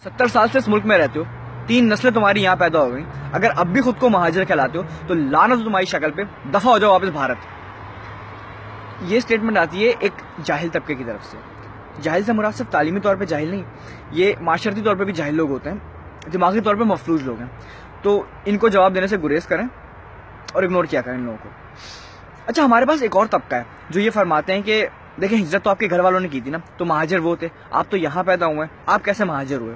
70 साल से इस मुल्क में रहते हो, 3 नस्लें तुम्हारी यहाँ पैदा हो गई, अगर अब भी खुद को महाजिर कहलाते हो तो लानत हो तुम्हारी शक्ल पे, दफा हो जाओ वापस भारत। ये स्टेटमेंट आती है एक जाहिल तबके की तरफ से। जाहिल से मुराद सिर्फ तालीमी तौर पे जाहिल नहीं, ये माशरती तौर पे भी जाहिल लोग होते हैं, दिमागी तौर पे मफलूज लोग हैं। तो इनको जवाब देने से गुरेज करें और इग्नोर किया करें इन लोगों को। अच्छा, हमारे पास एक और तबका है जो ये फरमाते हैं कि देखें, हिजरत तो आपके घर वालों ने की थी ना, तो महाजिर वो थे, आप तो यहाँ पैदा हुए हैं, आप कैसे महाजिर हुए।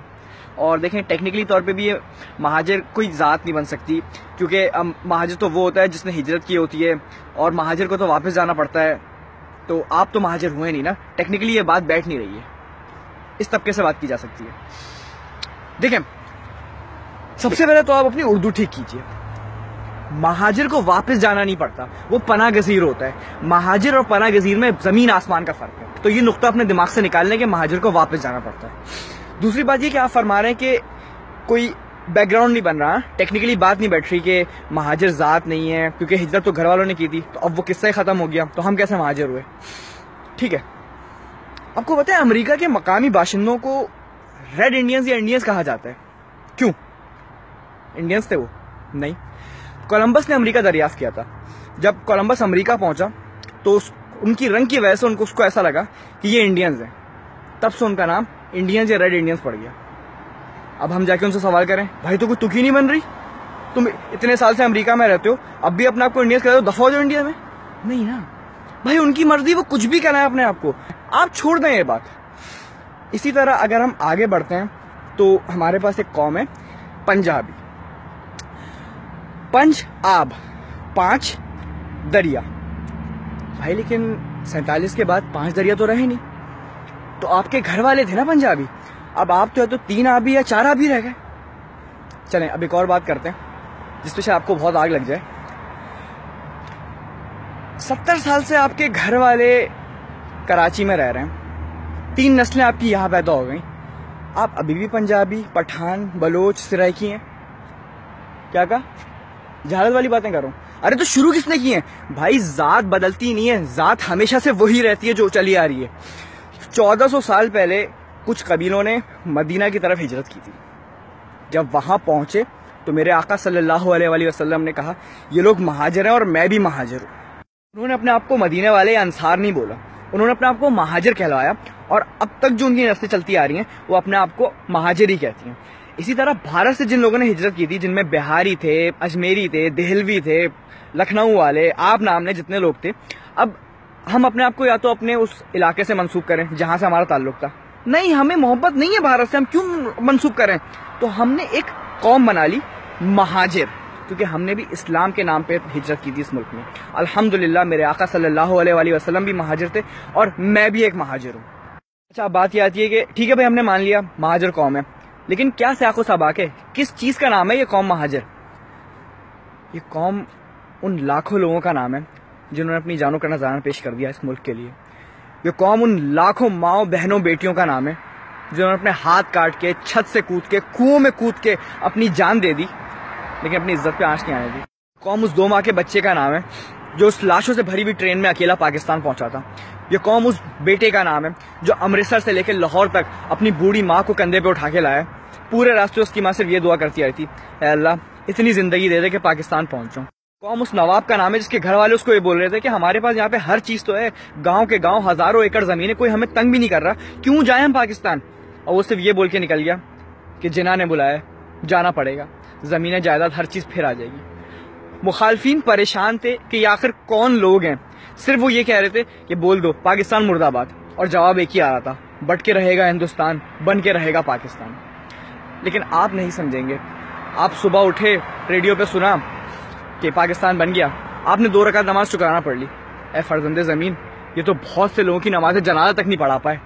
और देखें, टेक्निकली तौर पे भी ये महाजिर कोई ज़ात नहीं बन सकती, क्योंकि महाजिर तो वो होता है जिसने हिजरत की होती है और महाजिर को तो वापस जाना पड़ता है, तो आप तो महाजिर हुए नहीं ना। टेक्निकली ये बात बैठ नहीं रही है, इस तबके से बात की जा सकती है। देखें, सबसे पहले तो आप अपनी उर्दू ठीक कीजिए। महाजिर को वापस जाना नहीं पड़ता, वो पनाह गजीर होता है। महाजिर और पनाह गजीर में जमीन आसमान का फर्क है, तो ये नुक्ता अपने दिमाग से निकालने के महाजिर को वापस जाना पड़ता है। दूसरी बात ये कि आप फरमा रहे हैं कि कोई बैकग्राउंड नहीं बन रहा, टेक्निकली बात नहीं बैठ रही कि महाजिर ज़ात नहीं है, क्योंकि हिजरत तो घर वालों ने की थी, तो अब वो किस्सा ही खत्म हो गया, तो हम कैसे महाजिर हुए। ठीक है, आपको पता है अमेरिका के मकामी बाशिंदों को रेड इंडियंस या इंडियंस कहा जाता है। क्यों? इंडियंस थे वो? नहीं, कोलंबस ने अमेरिका दरियाफ्त किया था। जब कोलंबस अमेरिका पहुंचा तो उनकी रंग की वजह से उसको ऐसा लगा कि ये इंडियंस हैं, तब से उनका नाम इंडियंस या रेड इंडियंस पड़ गया। अब हम जाके उनसे सवाल करें, भाई तो कोई तुकी नहीं बन रही, तुम इतने साल से अमेरिका में रहते हो, अब भी अपने आपको इंडियंस कहते हो, दफा हो जाओ इंडिया में। नहीं ना भाई, उनकी मर्जी, वो कुछ भी कहना है अपने आप को, आप छोड़ दें ये बात। इसी तरह अगर हम आगे बढ़ते हैं तो हमारे पास एक कौम है पंजाबी। पंज आब, 5 दरिया। भाई लेकिन 47 के बाद 5 दरिया तो रहे नहीं, तो आपके घर वाले थे ना पंजाबी, अब आप तो 3 आबी या 4 आबी रह गए। चलें अब एक और बात करते हैं जिसपे शायद आपको बहुत आग लग जाए। 70 साल से आपके घर वाले कराची में रह रहे हैं, 3 नस्लें आपकी यहाँ पैदा हो गई, आप अभी भी पंजाबी, पठान, बलोच, सराइकी हैं। क्या कहा? जहालत वाली बातें करो। अरे तो शुरू किसने की है भाई? जात बदलती नहीं है, जात हमेशा से वही रहती है जो चली आ रही है। 1400 साल पहले कुछ कबीलों ने मदीना की तरफ हिजरत की थी। जब वहां पहुंचे तो मेरे आका सल्लल्लाहु अलैहि वसल्लम ने कहा, ये लोग महाजिर हैं और मैं भी महाजिर हूं। उन्होंने अपने आप को मदीने वाले अंसार नहीं बोला, उन्होंने अपने आप को महाजिर कहलाया, और अब तक जो उनकी नस्लें चलती आ रही हैं वो अपने आप को महाजिर ही कहती हैं। इसी तरह भारत से जिन लोगों ने हिजरत की थी, जिनमें बिहारी थे, अजमेरी थे, देहलवी थे, लखनऊ वाले, आप नाम ने जितने लोग थे, अब हम अपने आप को या तो अपने उस इलाके से मंसूब करें जहां से हमारा ताल्लुक था। नहीं, हमें मोहब्बत नहीं है भारत से, हम क्यों मंसूब करें? तो हमने एक कौम बना ली महाजिर, क्योंकि हमने भी इस्लाम के नाम पे हिजरत की थी इस मुल्क में। अल्हम्दुलिल्लाह मेरे आका सल्लल्लाहु अलैहि वसल्लम भी महाजिर थे और मैं भी एक महाजिर हूँ। अच्छा, बात ये आती है कि ठीक है भाई, हमने मान लिया महाजिर कौम है, लेकिन क्या साको सबाक है, किस चीज का नाम है ये कौम महाजिर? ये कौम उन लाखों लोगों का नाम है जिन्होंने अपनी जानों का नज़राना पेश कर दिया इस मुल्क के लिए। ये कौम उन लाखों माओ, बहनों, बेटियों का नाम है जिन्होंने अपने हाथ काट के, छत से कूद के, कुओं में कूद के अपनी जान दे दी, लेकिन अपनी इज्जत पे आंच नहीं आने दी। कौम उस 2 माह के बच्चे का नाम है जो उस लाशों से भरी हुई ट्रेन में अकेला पाकिस्तान पहुंचा था। ये कौम उस बेटे का नाम है जो अमृतसर से लेकर लाहौर तक अपनी बूढ़ी माँ को कंधे पे उठा के लाया। पूरे रास्ते उसकी माँ सिर्फ ये दुआ करती आई थी, ऐ अल्लाह इतनी जिंदगी दे दे कि पाकिस्तान पहुंच जाऊं। कौम उस नवाब का नाम है जिसके घर वाले उसको ये बोल रहे थे कि हमारे पास यहाँ पे हर चीज तो है, गांव के गांव, हजारों एकड़ जमीन है, कोई हमें तंग भी नहीं कर रहा, क्यों जाए हम पाकिस्तान? और वो सिर्फ ये बोल के निकल गया कि जिना ने बुलाया, जाना पड़ेगा, जमीन जायदाद हर चीज फिर आ जाएगी। मुखालफीन परेशान थे कि आखिर कौन लोग हैं, सिर्फ वो ये कह रहे थे कि बोल दो पाकिस्तान मुर्दाबाद, और जवाब एक ही आ रहा था, बट के रहेगा हिंदुस्तान, बन के रहेगा पाकिस्तान। लेकिन आप नहीं समझेंगे। आप सुबह उठे, रेडियो पे सुना कि पाकिस्तान बन गया, आपने 2 रकात नमाज शुक्राना पढ़ ली। ए फर्जंदे ज़मीन, ये तो बहुत से लोगों की नमाज जनाजा तक नहीं पढ़ा पाए।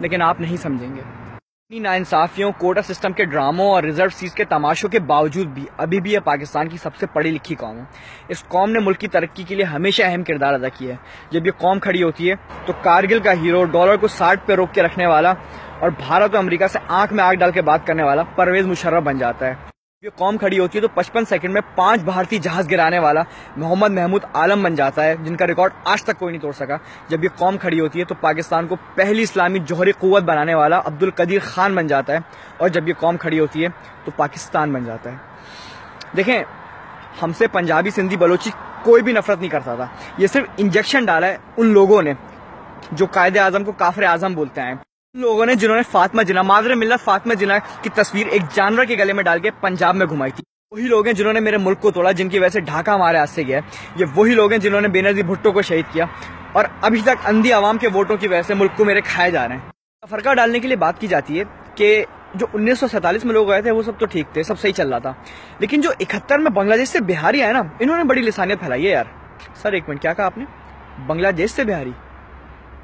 लेकिन आप नहीं समझेंगे। इतनी नाइंसाफियों, कोटा सिस्टम के ड्रामों और रिजर्व सीट के तमाशों के बावजूद भी अभी भी यह पाकिस्तान की सबसे पढ़ी लिखी कौम है। इस कौम ने मुल्क की तरक्की के लिए हमेशा अहम किरदार अदा किया है। जब ये कौम खड़ी होती है तो कारगिल का हीरो, डॉलर को 60 पे रोक के रखने वाला और भारत और अमेरिका से आंख में आंख डाल के बात करने वाला परवेज मुशर्रफ बन जाता है। ये कौम खड़ी होती है तो 55 सेकंड में 5 भारतीय जहाज गिराने वाला मोहम्मद महमूद आलम बन जाता है, जिनका रिकॉर्ड आज तक कोई नहीं तोड़ सका। जब ये कौम खड़ी होती है तो पाकिस्तान को पहली इस्लामी जौहरी कुव्वत बनाने वाला अब्दुल कदीर खान बन जाता है। और जब ये कौम खड़ी होती है तो पाकिस्तान बन जाता है। देखें, हमसे पंजाबी, सिंधी, बलोची कोई भी नफरत नहीं करता था। ये सिर्फ इंजेक्शन डाला है उन लोगों ने जो कायदे आजम को काफिर आजम बोलते हैं, उन लोगों ने जिन्होंने फातिमा जिन्ना, मादर मिल्लत फातिमा जिन्ना की तस्वीर एक जानवर के गले में डाल के पंजाब में घुमाई थी। वही लोग हैं जिन्होंने मेरे मुल्क को तोड़ा, जिनकी वजह से ढाका हमारे हाथ से गया। ये वही लोग हैं जिन्होंने बेनजीर भुट्टो को शहीद किया और अभी तक अंधी आवाम के वोटों की वजह से मुल्क को मेरे खाए जा रहे हैं। फर्का डालने के लिए बात की जाती है कि जो 1947 में लोग आए थे वो सब तो ठीक थे, सब सही चल रहा था, लेकिन जो 71 में बांग्लादेश से बिहारी आए ना, इन्होंने बड़ी लिसानियत फैलाई है यार। सर एक मिनट, क्या कहा आपने? बांग्लादेश से बिहारी?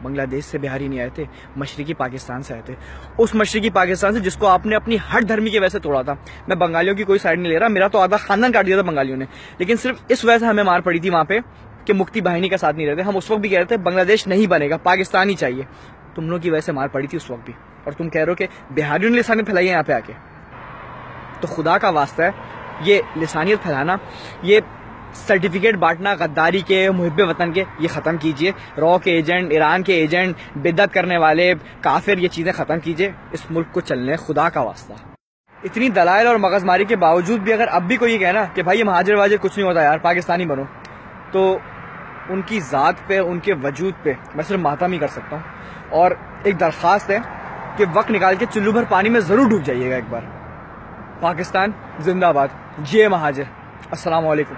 बांग्लादेश से बिहारी नहीं आए थे, मशरिकी पाकिस्तान से आए थे। उस मशरिकी पाकिस्तान से जिसको आपने अपनी हर धर्मी की वजह से तोड़ा था। मैं बंगालियों की कोई साइड नहीं ले रहा, मेरा तो आधा खानदान काट दिया था बंगालियों ने, लेकिन सिर्फ इस वजह से हमें मार पड़ी थी वहां पे कि मुक्ति बाहिनी का साथ नहीं रहते। हम उस वक्त भी कह रहे थे बांग्लादेश नहीं बनेगा, पाकिस्तान ही चाहिए। तुम लोगों की वजह से मार पड़ी थी उस वक्त भी, और तुम कह रहे हो कि बिहारियों ने लिसानियत फैलाई है यहाँ पे आके। तो खुदा का वास्ता है, ये लिसानियत फैलाना, ये सर्टिफिकेट बांटना गद्दारी के, मुहिब्बे वतन के, ये खत्म कीजिए। रॉ के एजेंट, ईरान के एजेंट, बिद्दत करने वाले काफिर, ये चीजें खत्म कीजिए। इस मुल्क को चलने खुदा का वास्ता। इतनी दलाइल और मगजमारी के बावजूद भी अगर अब भी कोई ये कहना कि भाई ये महाजिर वाजिर कुछ नहीं होता यार, पाकिस्तानी बनो, तो उनकी ज़ात पे, उनके वजूद पे मैं सिर्फ मातम ही कर सकता हूँ। और एक दरख्वास्त है कि वक्त निकाल के चुल्लू भर पानी में ज़रूर डूब जाइएगा एक बार। पाकिस्तान जिंदाबाद, ये महाजिर। अस्सलाम वालेकुम।